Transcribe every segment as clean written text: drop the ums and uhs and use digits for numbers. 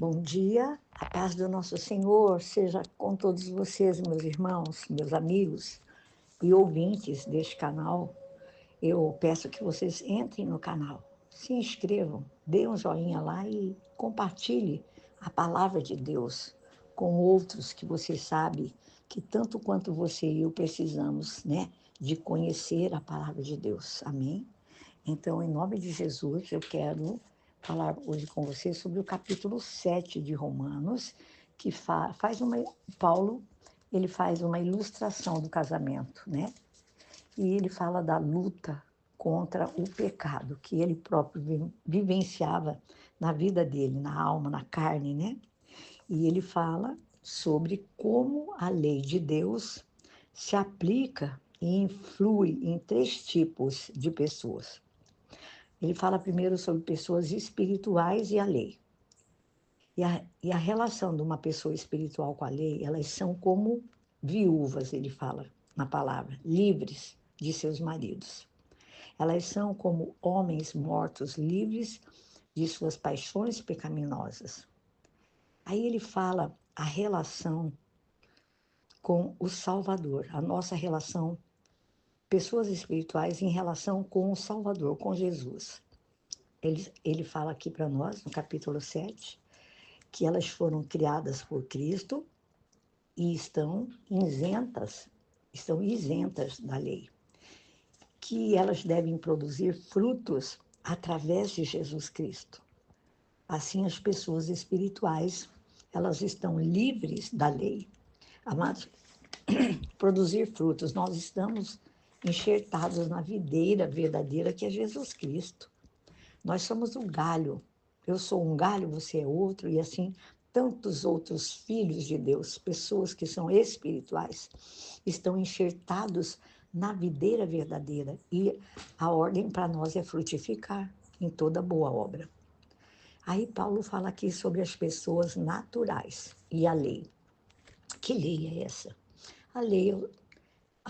Bom dia, a paz do nosso Senhor seja com todos vocês, meus irmãos, meus amigos e ouvintes deste canal. Eu peço que vocês entrem no canal, se inscrevam, dê um joinha lá e compartilhe a palavra de Deus com outros que você sabe que tanto quanto você e eu precisamos, né, de conhecer a palavra de Deus. Amém? Então, em nome de Jesus, eu quero falar hoje com você sobre o capítulo 7 de Romanos, que Paulo, ele faz uma ilustração do casamento, né? E ele fala da luta contra o pecado que ele próprio vivenciava na vida dele, na alma, na carne, né? E ele fala sobre como a lei de Deus se aplica e influi em três tipos de pessoas. Ele fala primeiro sobre pessoas espirituais e a lei. E a relação de uma pessoa espiritual com a lei, elas são como viúvas, ele fala na palavra, livres de seus maridos. Elas são como homens mortos, livres de suas paixões pecaminosas. Aí ele fala a relação com o Salvador, a nossa relação, pessoas espirituais em relação com o Salvador, com Jesus. Ele fala aqui para nós, no capítulo 7, que elas foram criadas por Cristo e estão isentas da lei, que elas devem produzir frutos através de Jesus Cristo. Assim, as pessoas espirituais, elas estão livres da lei. Amados, produzir frutos, nós estamos enxertados na videira verdadeira que é Jesus Cristo. Nós somos um galho. Eu sou um galho, você é outro, e assim tantos outros filhos de Deus, pessoas que são espirituais, estão enxertados na videira verdadeira. E a ordem para nós é frutificar em toda boa obra. Aí Paulo fala aqui sobre as pessoas naturais e a lei. Que lei é essa? A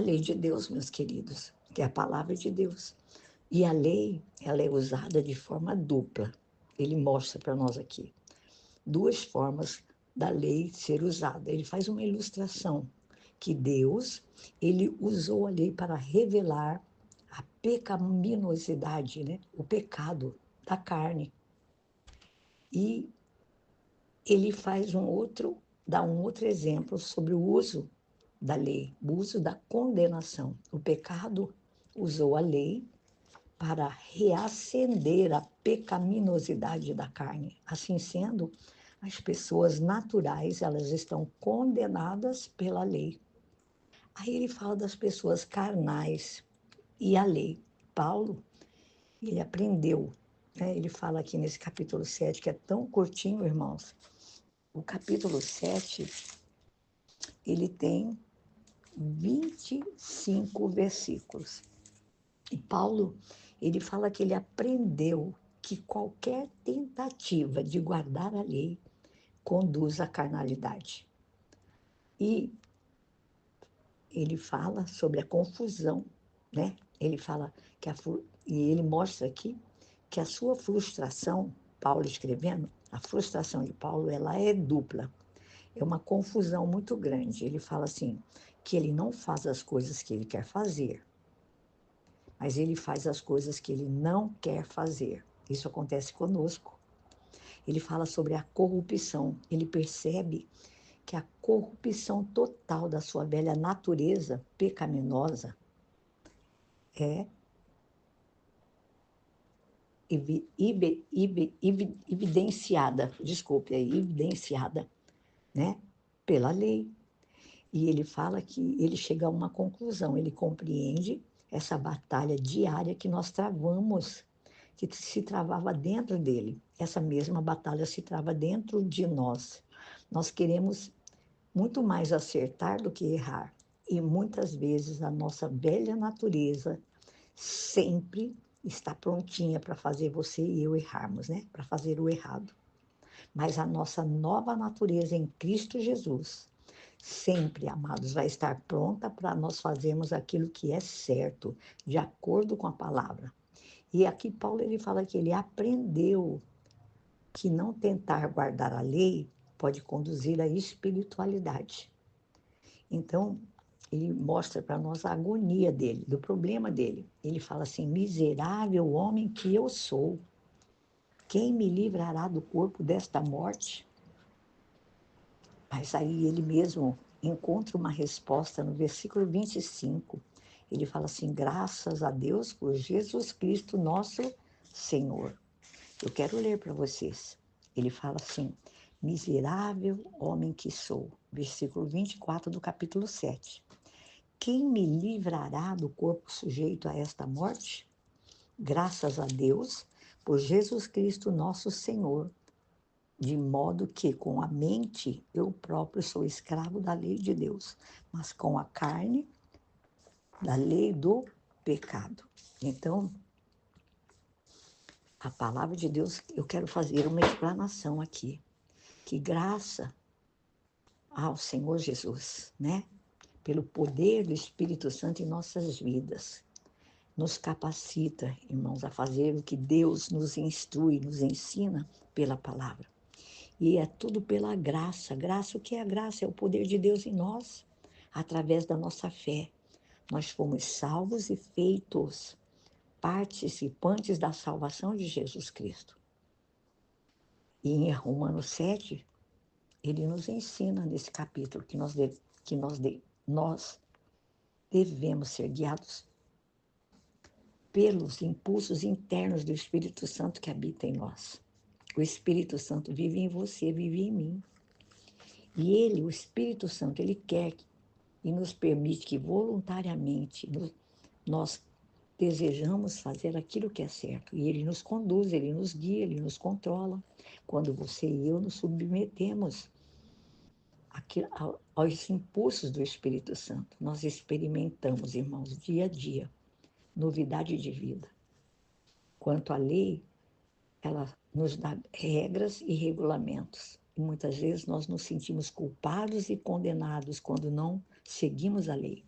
lei de Deus, meus queridos, que é a palavra de Deus. E a lei, ela é usada de forma dupla. Ele mostra para nós aqui duas formas da lei ser usada. Ele faz uma ilustração que Deus, ele usou a lei para revelar a pecaminosidade, né? O pecado da carne. E ele dá um outro exemplo sobre o uso da lei, o uso da condenação. O pecado usou a lei para reacender a pecaminosidade da carne. Assim sendo, as pessoas naturais, elas estão condenadas pela lei. Aí ele fala das pessoas carnais e a lei. Paulo, ele aprendeu, né? Ele fala aqui nesse capítulo 7, que é tão curtinho, irmãos. O capítulo 7, ele tem 25 versículos. E Paulo, ele fala que ele aprendeu que qualquer tentativa de guardar a lei conduz à carnalidade. E ele fala sobre a confusão, né? Ele fala e ele mostra aqui que a sua frustração, Paulo escrevendo, a frustração de Paulo, ela é dupla. É uma confusão muito grande. Ele fala assim, que ele não faz as coisas que ele quer fazer, mas ele faz as coisas que ele não quer fazer. Isso acontece conosco. Ele fala sobre a corrupção. Ele percebe que a corrupção total da sua velha natureza pecaminosa é evidenciada, né, pela lei. E ele fala que ele chega a uma conclusão, ele compreende essa batalha diária que nós travamos, que se travava dentro dele. Essa mesma batalha se trava dentro de nós. Nós queremos muito mais acertar do que errar. E muitas vezes a nossa velha natureza sempre está prontinha para fazer você e eu errarmos, né? Para fazer o errado. Mas a nossa nova natureza em Cristo Jesus, sempre, amados, vai estar pronta para nós fazermos aquilo que é certo, de acordo com a palavra. E aqui Paulo ele fala que ele aprendeu que não tentar guardar a lei pode conduzir à espiritualidade. Então, ele mostra para nós a agonia dele, do problema dele. Ele fala assim: miserável homem que eu sou, quem me livrará do corpo desta morte? Mas aí ele mesmo encontra uma resposta no versículo 25. Ele fala assim: graças a Deus por Jesus Cristo, nosso Senhor. Eu quero ler para vocês. Ele fala assim: miserável homem que sou. Versículo 24 do capítulo 7. Quem me livrará do corpo sujeito a esta morte? Graças a Deus por Jesus Cristo, nosso Senhor. De modo que com a mente eu próprio sou escravo da lei de Deus, mas com a carne, da lei do pecado. Então, a palavra de Deus, eu quero fazer uma explanação aqui. Que graça ao Senhor Jesus, né? Pelo poder do Espírito Santo em nossas vidas. Nos capacita, irmãos, a fazer o que Deus nos instrui, nos ensina pela palavra. E é tudo pela graça. Graça, o que é a graça? É o poder de Deus em nós, através da nossa fé. Nós fomos salvos e feitos participantes da salvação de Jesus Cristo. E em Romanos 7, ele nos ensina nesse capítulo que nós devemos ser guiados pelos impulsos internos do Espírito Santo que habita em nós. O Espírito Santo vive em você, vive em mim. E ele, o Espírito Santo, ele quer e nos permite que voluntariamente nós desejamos fazer aquilo que é certo. E ele nos conduz, ele nos guia, ele nos controla. Quando você e eu nos submetemos aos impulsos do Espírito Santo, nós experimentamos, irmãos, dia a dia, novidade de vida. Quanto à lei, ela nos dá regras e regulamentos. E muitas vezes nós nos sentimos culpados e condenados quando não seguimos a lei.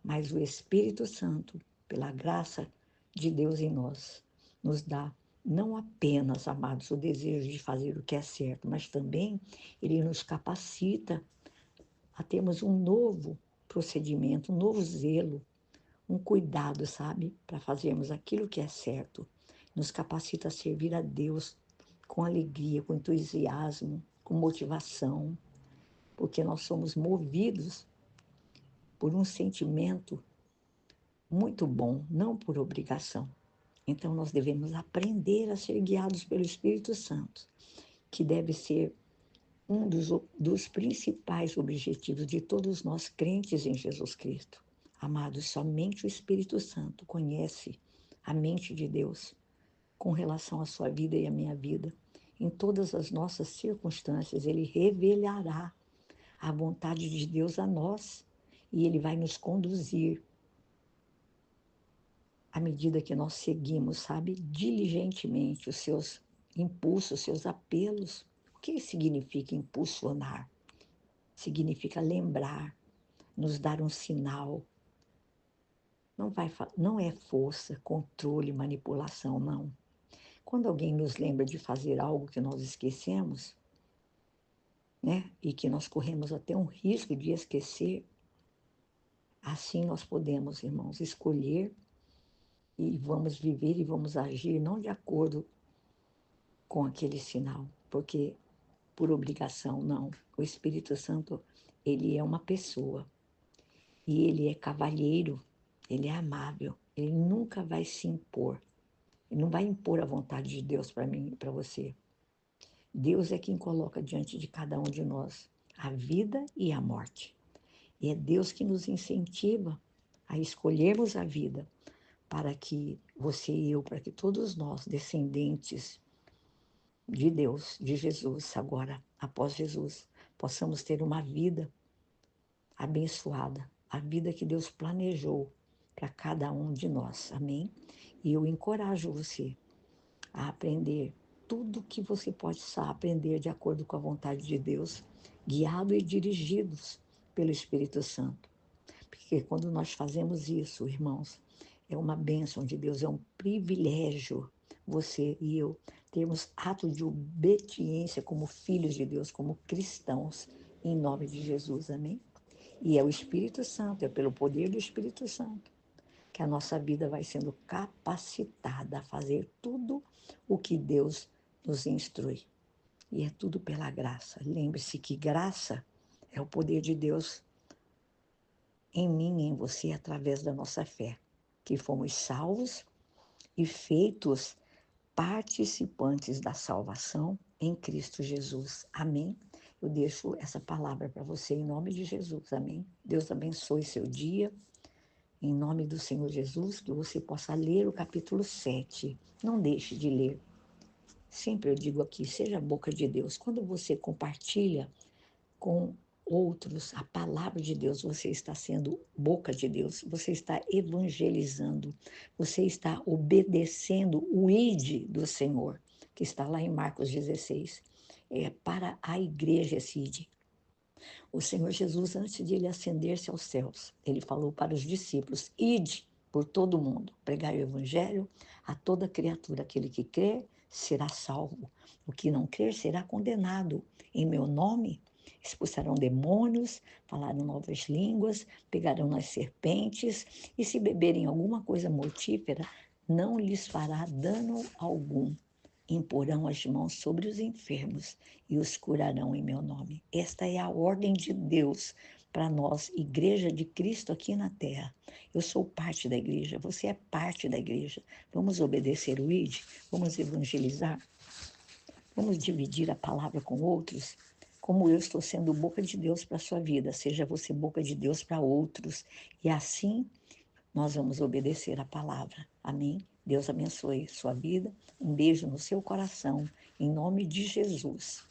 Mas o Espírito Santo, pela graça de Deus em nós, nos dá não apenas, amados, o desejo de fazer o que é certo, mas também ele nos capacita a termos um novo procedimento, um novo zelo, um cuidado, sabe, para fazermos aquilo que é certo. Nos capacita a servir a Deus com alegria, com entusiasmo, com motivação, porque nós somos movidos por um sentimento muito bom, não por obrigação. Então nós devemos aprender a ser guiados pelo Espírito Santo, que deve ser um dos principais objetivos de todos nós crentes em Jesus Cristo. Amados, somente o Espírito Santo conhece a mente de Deus com relação à sua vida e à minha vida. Em todas as nossas circunstâncias, ele revelará a vontade de Deus a nós e ele vai nos conduzir à medida que nós seguimos, sabe, diligentemente os seus impulsos, os seus apelos. O que significa impulsionar? Significa lembrar, nos dar um sinal. Não é força, controle, manipulação, não. Quando alguém nos lembra de fazer algo que nós esquecemos, né, e que nós corremos até um risco de esquecer, assim nós podemos, irmãos, escolher e vamos viver e vamos agir não de acordo com aquele sinal, porque por obrigação, não. O Espírito Santo, ele é uma pessoa e ele é cavalheiro, ele é amável, ele nunca vai se impor, ele não vai impor a vontade de Deus para mim e para você. Deus é quem coloca diante de cada um de nós a vida e a morte. E é Deus que nos incentiva a escolhermos a vida para que você e eu, para que todos nós, descendentes de Deus, de Jesus, agora, após Jesus, possamos ter uma vida abençoada, a vida que Deus planejou para cada um de nós, amém? E eu encorajo você a aprender tudo que você possa aprender de acordo com a vontade de Deus, guiado e dirigidos pelo Espírito Santo. Porque quando nós fazemos isso, irmãos, é uma bênção de Deus, é um privilégio você e eu termos ato de obediência como filhos de Deus, como cristãos, em nome de Jesus, amém? E é o Espírito Santo, é pelo poder do Espírito Santo, que a nossa vida vai sendo capacitada a fazer tudo o que Deus nos instrui. E é tudo pela graça. Lembre-se que graça é o poder de Deus em mim e em você através da nossa fé, que fomos salvos e feitos participantes da salvação em Cristo Jesus. Amém? Eu deixo essa palavra para você em nome de Jesus. Amém? Deus abençoe seu dia. Em nome do Senhor Jesus, que você possa ler o capítulo 7. Não deixe de ler. Sempre eu digo aqui, seja a boca de Deus. Quando você compartilha com outros a palavra de Deus, você está sendo boca de Deus, você está evangelizando, você está obedecendo o ide do Senhor, que está lá em Marcos 16. É para a igreja esse ide. O Senhor Jesus, antes de ele ascender-se aos céus, ele falou para os discípulos: ide por todo o mundo, pregai o evangelho a toda criatura. Aquele que crer será salvo, o que não crer será condenado. Em meu nome expulsarão demônios, falarão novas línguas, pegarão nas serpentes, e se beberem alguma coisa mortífera, não lhes fará dano algum. Imporão as mãos sobre os enfermos e os curarão em meu nome. Esta é a ordem de Deus para nós, Igreja de Cristo aqui na Terra. Eu sou parte da igreja, você é parte da igreja. Vamos obedecer o ID? Vamos evangelizar? Vamos dividir a palavra com outros? Como eu estou sendo boca de Deus para a sua vida, seja você boca de Deus para outros. E assim nós vamos obedecer a palavra. Amém? Deus abençoe sua vida. Um beijo no seu coração, em nome de Jesus.